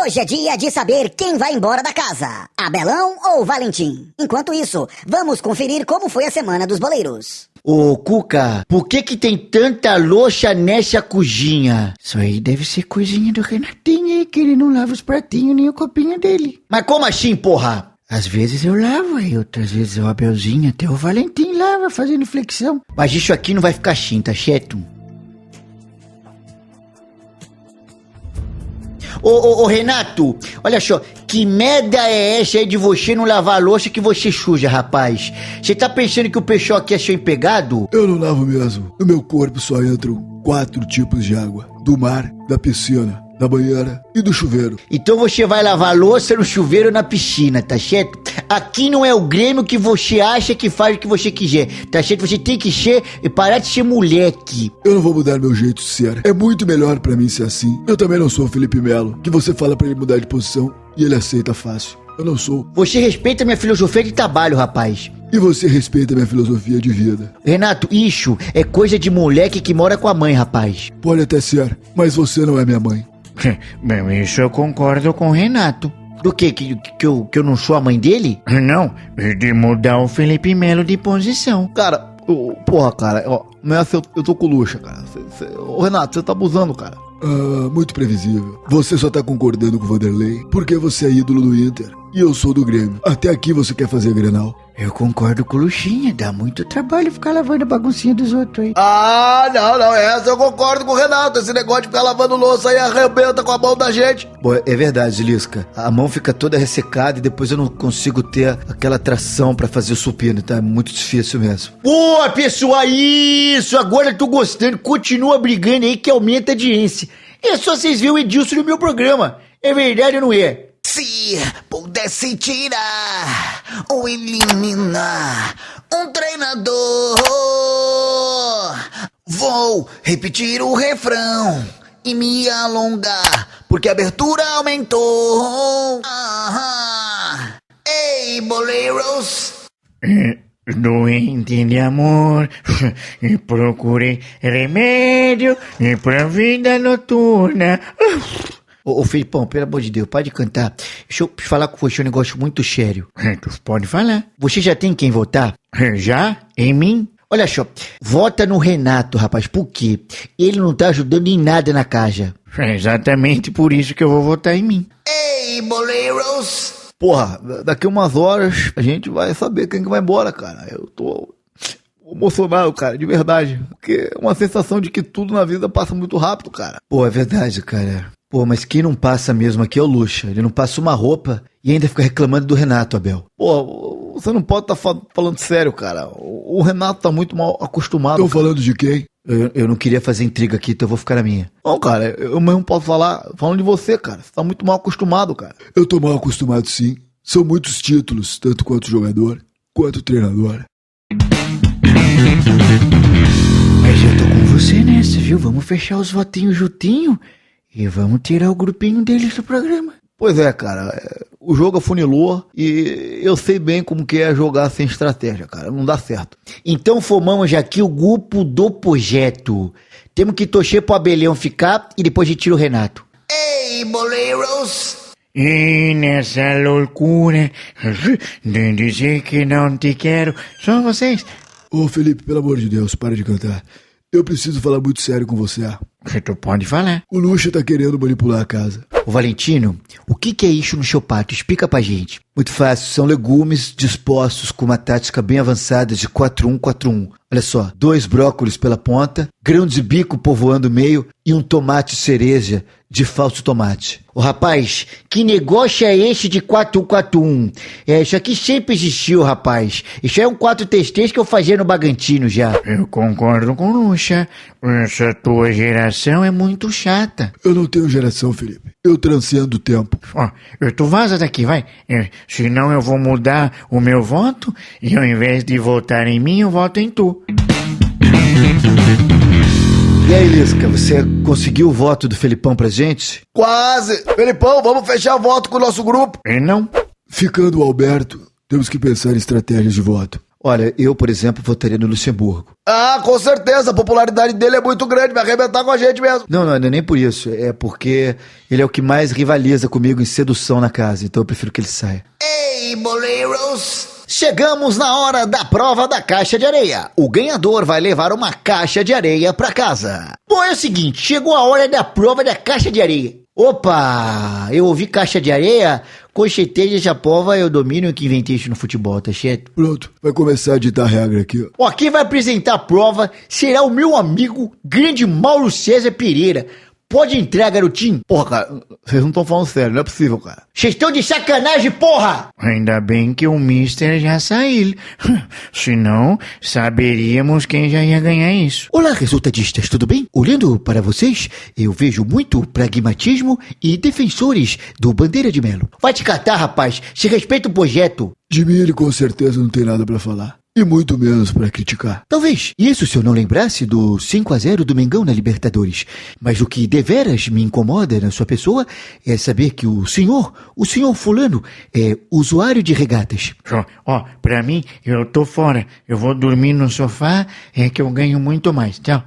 Hoje é dia de saber quem vai embora da casa, Abelão ou Valentim. Enquanto isso, vamos conferir como foi a semana dos boleiros. Ô, Cuca, por que tem tanta louça nessa cozinha? Isso aí deve ser coisinha do Renatinho aí, que ele não lava os pratinhos nem o copinho dele. Mas como assim, porra? Às vezes eu lavo aí, outras vezes o Abelzinho, até o Valentim lava fazendo flexão. Mas isso aqui não vai ficar assim, tá certo? Ô, Renato, olha só, que merda é essa aí de você não lavar a louça que você suja, rapaz? Você tá pensando que o pessoal aqui é seu empregado? Eu não lavo mesmo. No meu corpo só entram 4 tipos de água: do mar, da piscina, da banheira e do chuveiro. Então você vai lavar a louça no chuveiro ou na piscina, tá certo? Aqui não é o Grêmio que você acha que faz o que você quiser, tá certo? Você tem que ser e parar de ser moleque. Eu não vou mudar meu jeito de ser. É muito melhor pra mim ser assim. Eu também não sou o Felipe Melo, que você fala pra ele mudar de posição e ele aceita fácil. Eu não sou. Você respeita minha filosofia de trabalho, rapaz. E você respeita minha filosofia de vida. Renato, isso é coisa de moleque que mora com a mãe, rapaz. Pode até ser, mas você não é minha mãe. Bem, isso eu concordo com o Renato. Do quê? Que eu não sou a mãe dele? Não, de mudar o Felipe Melo de posição. Cara, porra, cara, ó, nessa eu tô com luxa, cara. Ô, Renato, você tá abusando, cara. Ah, muito previsível. Você só tá concordando com o Vanderlei porque você é ídolo do Inter e eu sou do Grêmio. Até aqui você quer fazer Grenal. Eu concordo com o Luxinha, dá muito trabalho ficar lavando a baguncinha dos outros aí. Ah, não, essa eu concordo com o Renato. Esse negócio de ficar lavando louça aí arrebenta com a mão da gente. Pô, é verdade, Lisca. A mão fica toda ressecada e depois eu não consigo ter aquela tração pra fazer o supino, tá? É muito difícil mesmo. Pô, pessoal, isso! Agora eu tô gostando. Continua brigando aí que aumenta a audiência. É só vocês verem o Edilson no meu programa. É verdade ou não é? Se pudesse tirar ou eliminar um treinador, vou repetir o refrão e me alongar, porque a abertura aumentou. Ei, boleiros! Doente de amor, e procurei remédio pra vida noturna. Ô, Felipão, pelo amor de Deus, para de cantar. Deixa eu falar com você um negócio muito sério. Tu pode falar. Você já tem quem votar? Já? Em mim? Olha só, vota no Renato, rapaz. Por quê? Ele não tá ajudando em nada na casa. É exatamente por isso que eu vou votar em mim. Ei, boleiros! Porra, daqui umas horas a gente vai saber quem que vai embora, cara. Eu tô emocionado, cara, de verdade. Porque é uma sensação de que tudo na vida passa muito rápido, cara. Pô, é verdade, cara. Pô, mas quem não passa mesmo aqui é o Luxa. Ele não passa uma roupa e ainda fica reclamando do Renato, Abel. Pô, você não pode estar falando sério, cara. O Renato tá muito mal acostumado. Estão falando de quem? Eu não queria fazer intriga aqui, então eu vou ficar na minha. Não, cara, eu mesmo posso falar falando de você, cara. Você tá muito mal acostumado, cara. Eu tô mal acostumado, sim. São muitos títulos, tanto quanto jogador, quanto treinador. Mas eu tô com você nessa, viu? Vamos fechar os votinhos juntinho e vamos tirar o grupinho deles do programa. Pois é, cara. O jogo afunilou e eu sei bem como que é jogar sem estratégia, cara. Não dá certo. Então formamos aqui o grupo do projeto. Temos que torcer pro Abelhão ficar e depois a gente tira o Renato. Ei, boleiros! E nessa loucura de dizer que não te quero, só vocês. Ô, Felipe, pelo amor de Deus, para de cantar. Eu preciso falar muito sério com você. Tu pode falar. O Luxa tá querendo manipular a casa. Ô Valentino, o que é isso no seu prato? Explica pra gente. Muito fácil, são legumes dispostos com uma tática bem avançada de 4-1-4-1. Olha só, 2 brócolis pela ponta, grão de bico povoando o meio e um tomate cereja de falso tomate. Ô rapaz, que negócio é esse de 4-1-4-1? Isso aqui sempre existiu, rapaz. Isso é um 4-3-3 que eu fazia no Bagantino já. Eu concordo com o Luxa. Essa tua geração é muito chata. Eu não tenho geração, Felipe. Eu transcendo o tempo. Ó, tu vaza daqui, vai. Senão eu vou mudar o meu voto e ao invés de votar em mim, eu voto em tu. E aí, Lisca, você conseguiu o voto do Felipão pra gente? Quase! Felipão, vamos fechar voto com o nosso grupo. E não? Ficando o Alberto, temos que pensar em estratégias de voto. Olha, eu, por exemplo, votaria no Luxemburgo. Ah, com certeza, a popularidade dele é muito grande, vai arrebentar com a gente mesmo. Não, não é nem por isso. É porque ele é o que mais rivaliza comigo em sedução na casa. Então eu prefiro que ele saia. Ei, boleiros! Chegamos na hora da prova da caixa de areia. O ganhador vai levar uma caixa de areia pra casa. Bom, é o seguinte, chegou a hora da prova da caixa de areia. Opa, eu ouvi caixa de areia, com certeza a prova eu domino que inventei isso no futebol, tá certo? Pronto, vai começar a ditar a regra aqui, ó. Ó, quem vai apresentar a prova será o meu amigo grande Mauro César Pereira. Pode entrar, garotinho. Porra, cara, vocês não estão falando sério, não é possível, cara. Vocês estão de sacanagem, porra! Ainda bem que o Mister já saiu. Senão, saberíamos quem já ia ganhar isso. Olá, resultadistas, tudo bem? Olhando para vocês, eu vejo muito pragmatismo e defensores do Bandeira de Melo. Vai te catar, rapaz. Se respeita o projeto. De mim ele com certeza não tem nada pra falar. E muito menos pra criticar. Talvez isso se eu não lembrasse do 5-0 do Mengão na Libertadores. Mas o que deveras me incomoda na sua pessoa é saber que o senhor fulano, é usuário de regatas. Ó, pra mim, eu tô fora. Eu vou dormir no sofá, é que eu ganho muito mais. Tchau.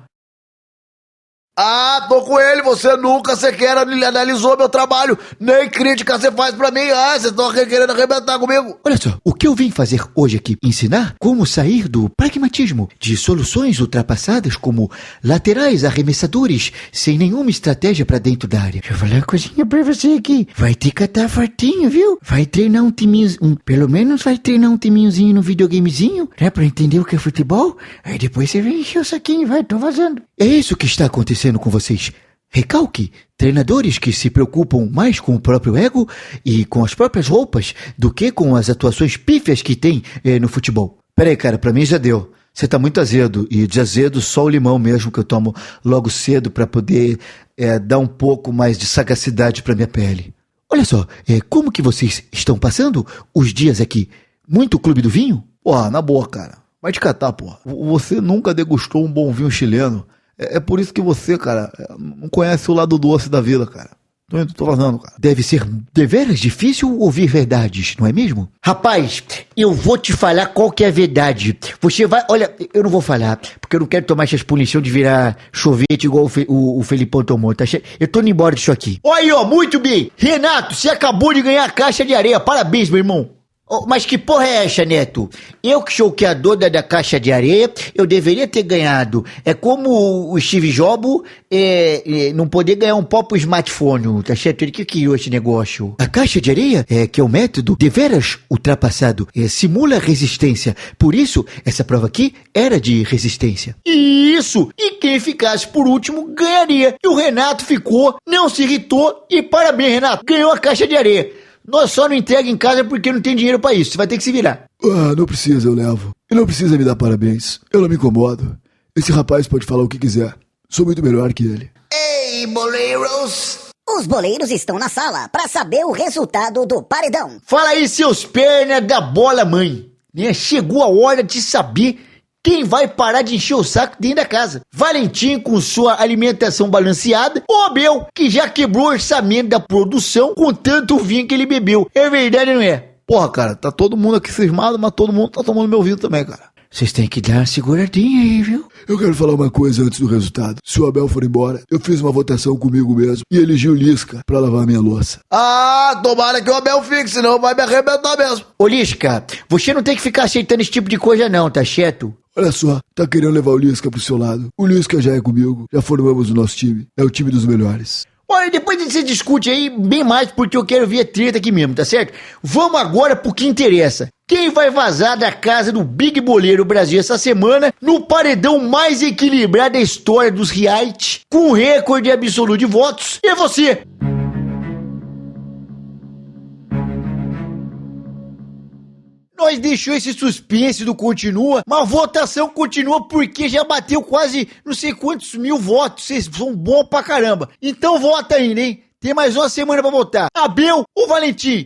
Ah, tô com ele, você nunca sequer analisou meu trabalho, nem crítica você faz pra mim. Ah, vocês estão querendo arrebentar comigo. Olha só, o que eu vim fazer hoje aqui, ensinar como sair do pragmatismo, de soluções ultrapassadas como laterais arremessadores, sem nenhuma estratégia pra dentro da área. Deixa eu falar uma coisinha pra você aqui. Vai ter que estar fortinho, viu? Vai treinar um timinho, pelo menos vai treinar um timinhozinho no videogamezinho, né? Pra entender o que é futebol. Aí depois você vem encher o saquinho, vai, tô vazando. É isso que está acontecendo com vocês. Recalque, treinadores que se preocupam mais com o próprio ego e com as próprias roupas do que com as atuações pífias que tem no futebol. Peraí, cara, pra mim já deu. Você tá muito azedo, e de azedo só o limão mesmo que eu tomo logo cedo pra poder dar um pouco mais de sagacidade pra minha pele. Olha só, como que vocês estão passando os dias aqui? Muito Clube do Vinho? Porra, na boa, cara. Vai te catar, porra. Você nunca degustou um bom vinho chileno. É por isso que você, cara, não conhece o lado doce da vida, cara. Tô vazando, cara. Deve ser deveras difícil ouvir verdades, não é mesmo? Rapaz, eu vou te falar qual que é a verdade. Você vai... Olha, eu não vou falar, porque eu não quero tomar essas punição de virar sorvete igual o Felipão tomou, tá certo? Eu tô indo embora disso aqui. Olha aí, ó, muito bem. Renato, você acabou de ganhar a caixa de areia. Parabéns, meu irmão. Oh, mas que porra é essa, Neto? Eu que sou o criador da caixa de areia, eu deveria ter ganhado. É como o Steve Jobs não poder ganhar um próprio smartphone, tá certo? Ele que criou esse negócio. A caixa de areia, que é o método deveras ultrapassado, simula resistência. Por isso, essa prova aqui era de resistência. Isso! E quem ficasse por último ganharia. E o Renato ficou, não se irritou e parabéns, Renato, ganhou a caixa de areia. Nós só não entrega em casa porque não tem dinheiro pra isso. Você vai ter que se virar. Ah, não precisa, eu levo. E não precisa me dar parabéns. Eu não me incomodo. Esse rapaz pode falar o que quiser. Sou muito melhor que ele. Ei, boleiros! Os boleiros estão na sala para saber o resultado do paredão. Fala aí, seus pernas da bola, mãe. Né? Chegou a hora de saber quem vai parar de encher o saco dentro da casa. Valentim com sua alimentação balanceada, ou Abel, que já quebrou o orçamento da produção com tanto vinho que ele bebeu. É verdade ou não é? Porra, cara, tá todo mundo aqui cismado, mas todo mundo tá tomando meu vinho também, cara. Vocês têm que dar uma seguradinha aí, viu? Eu quero falar uma coisa antes do resultado. Se o Abel for embora, eu fiz uma votação comigo mesmo e elegi o Lisca pra lavar minha louça. Ah, tomara que o Abel fique, senão vai me arrebentar mesmo. Ô Lisca, você não tem que ficar aceitando esse tipo de coisa não, tá certo? Olha só, tá querendo levar o Lisca pro seu lado. O Lisca já é comigo, já formamos o nosso time. É o time dos melhores. Olha, depois a gente discute aí bem mais, porque eu quero ver a treta aqui mesmo, tá certo? Vamos agora pro que interessa. Quem vai vazar da casa do Big Boleiro Brasil essa semana no paredão mais equilibrado da história dos reality, com recorde absoluto de votos, é você! Nós deixou esse suspense do continua, mas a votação continua porque já bateu quase não sei quantos mil votos. Vocês são bons pra caramba. Então vota ainda, hein? Tem mais uma semana pra votar. Abel ou Valentim?